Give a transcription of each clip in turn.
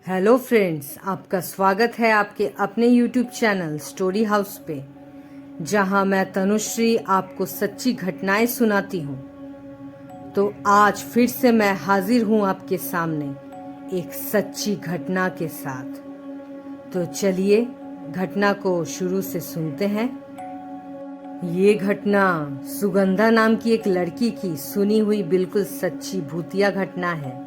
Hello friends, आपका स्वागत है आपके अपने यूट्यूब चैनल स्टोरी हाउस पे, जहां मैं तनुश्री आपको सच्ची घटनाएं सुनाती हूं। तो आज फिर से मैं हाजिर हूं आपके सामने एक सच्ची घटना के साथ। तो चलिए घटना को शुरू से सुनते हैं। ये घटना सुगंधा नाम की एक लड़की की सुनी हुई बिल्कुल सच्ची भूतिया घटना है।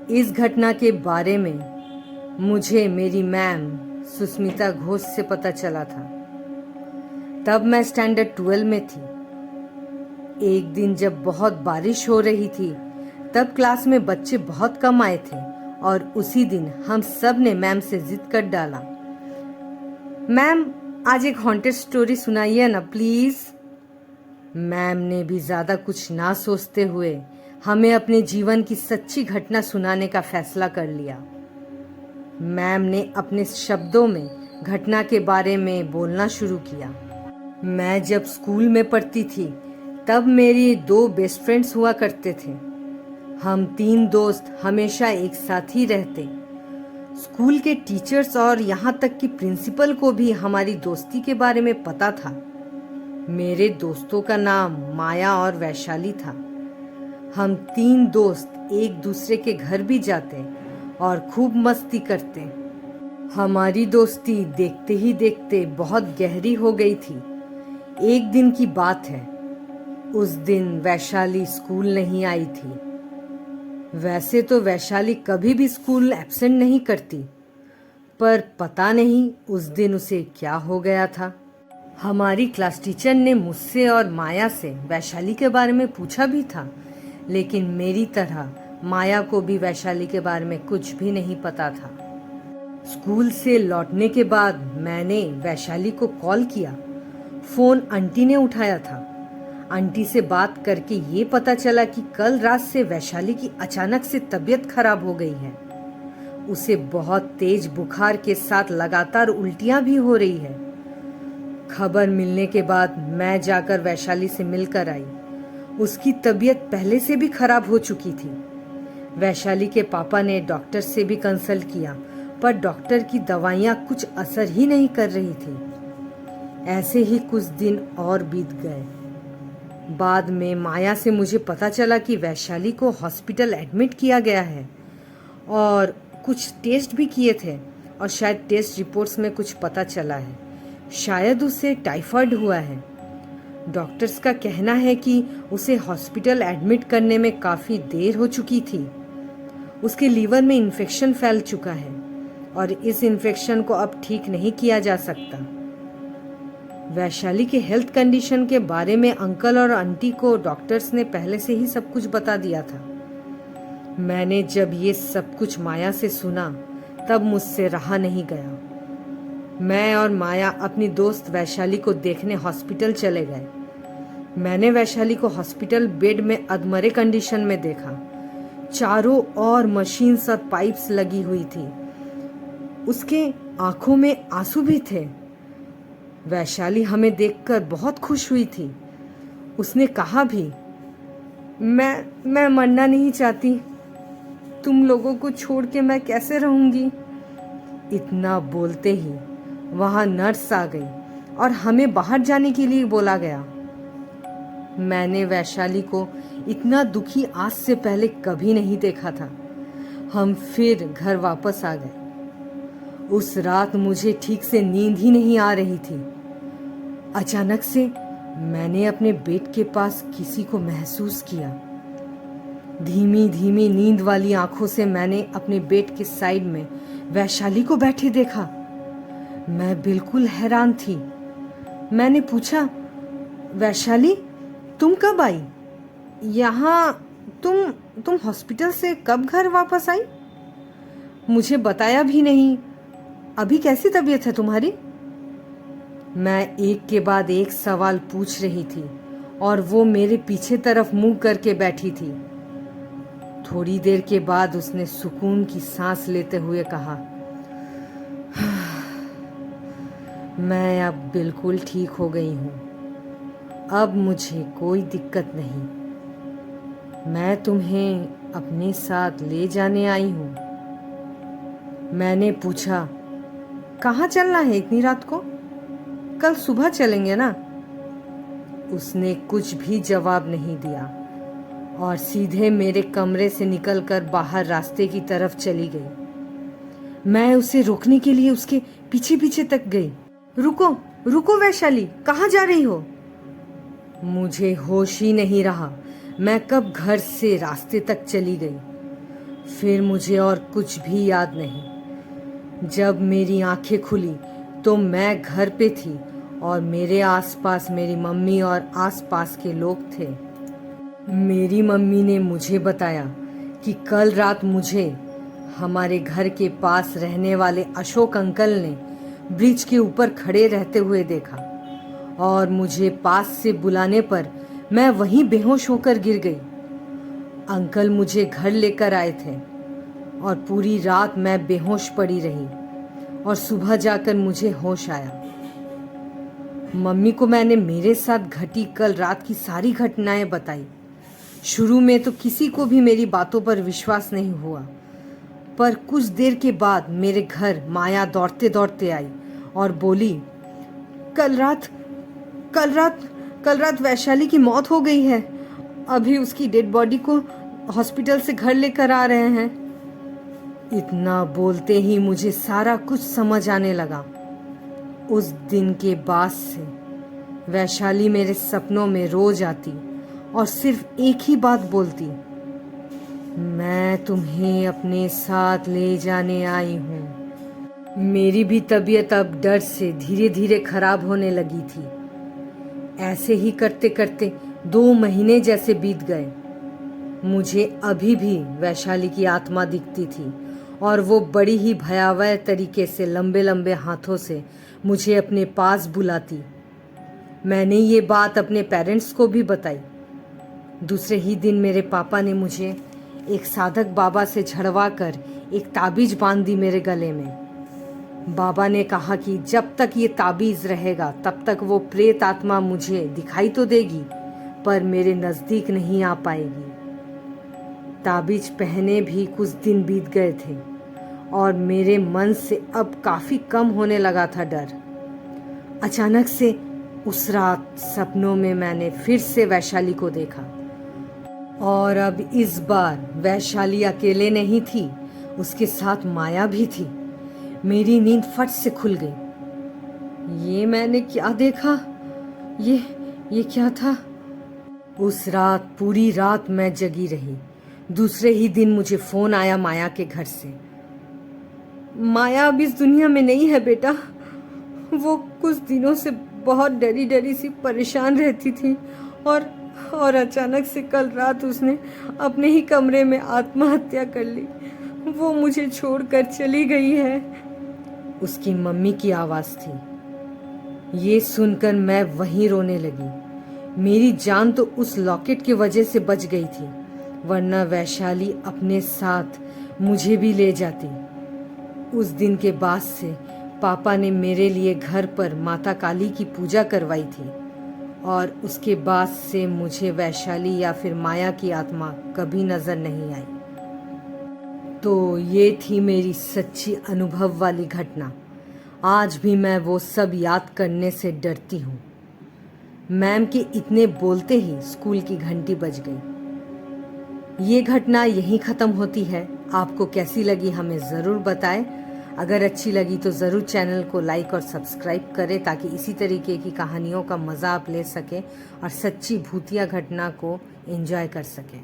इस घटना के बारे में मुझे मेरी मैम सुस्मिता घोष से पता चला था। तब मैं स्टैंडर्ड 12 में थी। एक दिन जब बहुत बारिश हो रही थी, तब क्लास में बच्चे बहुत कम आए थे और उसी दिन हम सब ने मैम से जिद कर डाला, मैम आज एक हॉन्टेड स्टोरी सुनाइए ना प्लीज। मैम ने भी ज्यादा कुछ ना सोचते हुए हमें अपने जीवन की सच्ची घटना सुनाने का फैसला कर लिया। मैम ने अपने शब्दों में घटना के बारे में बोलना शुरू किया। मैं जब स्कूल में पढ़ती थी, तब मेरी 2 बेस्ट फ्रेंड्स हुआ करते थे। हम 3 दोस्त हमेशा एक साथ ही रहते। स्कूल के टीचर्स और यहाँ तक कि प्रिंसिपल को भी हमारी दोस्ती के बारे में पता था। मेरे दोस्तों का नाम माया और वैशाली था। हम 3 दोस्त एक दूसरे के घर भी जाते और खूब मस्ती करते। हमारी दोस्ती देखते ही देखते बहुत गहरी हो गई थी। एक दिन की बात है, उस दिन वैशाली स्कूल नहीं आई थी। वैसे तो वैशाली कभी भी स्कूल एब्सेंट नहीं करती, पर पता नहीं उस दिन उसे क्या हो गया था। हमारी क्लास टीचर ने मुझसे और माया से वैशाली के बारे में पूछा भी था, लेकिन मेरी तरह माया को भी वैशाली के बारे में कुछ भी नहीं पता था। स्कूल से लौटने के बाद मैंने वैशाली को कॉल किया। फोन आंटी ने उठाया था। आंटी से बात करके ये पता चला कि कल रात से वैशाली की अचानक से तबीयत खराब हो गई है। उसे बहुत तेज बुखार के साथ लगातार उल्टियां भी हो रही है। खबर मिलने के बाद मैं जाकर वैशाली से मिलकर आई। उसकी तबीयत पहले से भी खराब हो चुकी थी। वैशाली के पापा ने डॉक्टर से भी कंसल्ट किया, पर डॉक्टर की दवाइयां कुछ असर ही नहीं कर रही थी। ऐसे ही कुछ दिन और बीत गए। बाद में माया से मुझे पता चला कि वैशाली को हॉस्पिटल एडमिट किया गया है और कुछ टेस्ट भी किए थे, और शायद टेस्ट रिपोर्ट्स में कुछ पता चला है। शायद उसे टाइफाइड हुआ है। डॉक्टर्स का कहना है कि उसे हॉस्पिटल एडमिट करने में काफ़ी देर हो चुकी थी। उसके लीवर में इन्फेक्शन फैल चुका है और इस इन्फेक्शन को अब ठीक नहीं किया जा सकता। वैशाली के हेल्थ कंडीशन के बारे में अंकल और आंटी को डॉक्टर्स ने पहले से ही सब कुछ बता दिया था। मैंने जब ये सब कुछ माया से सुना, तब मुझसे रहा नहीं गया। मैं और माया अपनी दोस्त वैशाली को देखने हॉस्पिटल चले गए। मैंने वैशाली को हॉस्पिटल बेड में अधमरे कंडीशन में देखा। चारों ओर मशीन्स और पाइप्स लगी हुई थी। उसके आंखों में आंसू भी थे। वैशाली हमें देखकर बहुत खुश हुई थी। उसने कहा भी, मैं मरना नहीं चाहती। तुम लोगों को छोड़ के मैं कैसे रहूंगी। इतना बोलते ही वहां नर्स आ गई और हमें बाहर जाने के लिए बोला गया। मैंने वैशाली को इतना दुखी आज से पहले कभी नहीं देखा था। हम फिर घर वापस आ गए। उस रात मुझे ठीक से नींद ही नहीं आ रही थी। अचानक से मैंने अपने बेड के पास किसी को महसूस किया। धीमी धीमी नींद वाली आंखों से मैंने अपने बेड के साइड में वैशाली को बैठे देखा। मैं बिल्कुल हैरान थी। मैंने पूछा, वैशाली तुम कब आई? यहाँ तुम हॉस्पिटल से कब घर वापस आई? मुझे बताया भी नहीं। अभी कैसी तबीयत है तुम्हारी? मैं एक के बाद एक सवाल पूछ रही थी और वो मेरे पीछे तरफ मुंह करके बैठी थी। थोड़ी देर के बाद उसने सुकून की सांस लेते हुए कहा, मैं अब बिल्कुल ठीक हो गई हूँ। अब मुझे कोई दिक्कत नहीं। मैं तुम्हें अपने साथ ले जाने आई हूँ। मैंने पूछा, कहाँ चलना है इतनी रात को? कल सुबह चलेंगे ना? उसने कुछ भी जवाब नहीं दिया और सीधे मेरे कमरे से निकलकर बाहर रास्ते की तरफ चली गई। मैं उसे रोकने के लिए उसके पीछे पीछे तक गई। रुको रुको वैशाली, कहाँ जा रही हो? मुझे होश ही नहीं रहा मैं कब घर से रास्ते तक चली गई। फिर मुझे और कुछ भी याद नहीं। जब मेरी आंखें खुली तो मैं घर पे थी और मेरे आसपास मेरी मम्मी और आसपास के लोग थे। मेरी मम्मी ने मुझे बताया कि कल रात मुझे हमारे घर के पास रहने वाले अशोक अंकल ने ब्रिज के ऊपर खड़े रहते हुए देखा और मुझे पास से बुलाने पर मैं वहीं बेहोश होकर गिर गई। अंकल मुझे घर लेकर आए थे और पूरी रात मैं बेहोश पड़ी रही और सुबह जाकर मुझे होश आया। मम्मी को मैंने मेरे साथ घटी कल रात की सारी घटनाएं बताई। शुरू में तो किसी को भी मेरी बातों पर विश्वास नहीं हुआ, पर कुछ देर के बाद मेरे घर माया दौड़ते दौड़ते आई और बोली, कल रात वैशाली की मौत हो गई है। अभी उसकी डेड बॉडी को हॉस्पिटल से घर लेकर आ रहे हैं। इतना बोलते ही मुझे सारा कुछ समझ आने लगा। उस दिन के बाद से वैशाली मेरे सपनों में रोज आती और सिर्फ एक ही बात बोलती, मैं तुम्हें अपने साथ ले जाने आई हूँ। मेरी भी तबीयत अब डर से धीरे धीरे खराब होने लगी थी। ऐसे ही करते करते 2 महीने जैसे बीत गए। मुझे अभी भी वैशाली की आत्मा दिखती थी और वो बड़ी ही भयावह तरीके से लंबे लंबे हाथों से मुझे अपने पास बुलाती। मैंने ये बात अपने पेरेंट्स को भी बताई। दूसरे ही दिन मेरे पापा ने मुझे एक साधक बाबा से झड़वा कर एक ताबीज बांध दी मेरे गले में। बाबा ने कहा कि जब तक ये ताबीज रहेगा तब तक वो प्रेत आत्मा मुझे दिखाई तो देगी पर मेरे नज़दीक नहीं आ पाएगी। ताबीज पहने भी कुछ दिन बीत गए थे और मेरे मन से अब काफ़ी कम होने लगा था डर। अचानक से उस रात सपनों में मैंने फिर से वैशाली को देखा और अब इस बार वैशाली अकेले नहीं थी, उसके साथ माया भी थी। मेरी नींद फट से खुल गई। ये मैंने क्या देखा? ये क्या था? उस रात पूरी रात मैं जगी रही। दूसरे ही दिन मुझे फोन आया माया के घर से। माया अब इस दुनिया में नहीं है बेटा। वो कुछ दिनों से बहुत डरी डरी सी परेशान रहती थी और अचानक से कल रात उसने अपने ही कमरे में आत्महत्या कर ली। वो मुझे छोड़कर चली गई है। उसकी मम्मी की आवाज़ थी। ये सुनकर मैं वहीं रोने लगी। मेरी जान तो उस लॉकेट की वजह से बच गई थी, वरना वैशाली अपने साथ मुझे भी ले जाती। उस दिन के बाद से पापा ने मेरे लिए घर पर माता काली की पूजा करवाई थी और उसके बाद से मुझे वैशाली या फिर माया की आत्मा कभी नजर नहीं आई। तो ये थी मेरी सच्ची अनुभव वाली घटना। आज भी मैं वो सब याद करने से डरती हूँ। मैम के इतने बोलते ही स्कूल की घंटी बज गई। ये घटना यहीं ख़त्म होती है। आपको कैसी लगी हमें ज़रूर बताएं। अगर अच्छी लगी तो ज़रूर चैनल को लाइक और सब्सक्राइब करें ताकि इसी तरीके की कहानियों का मज़ा आप ले सकें और सच्ची भूतिया घटना को एंजॉय कर सकें।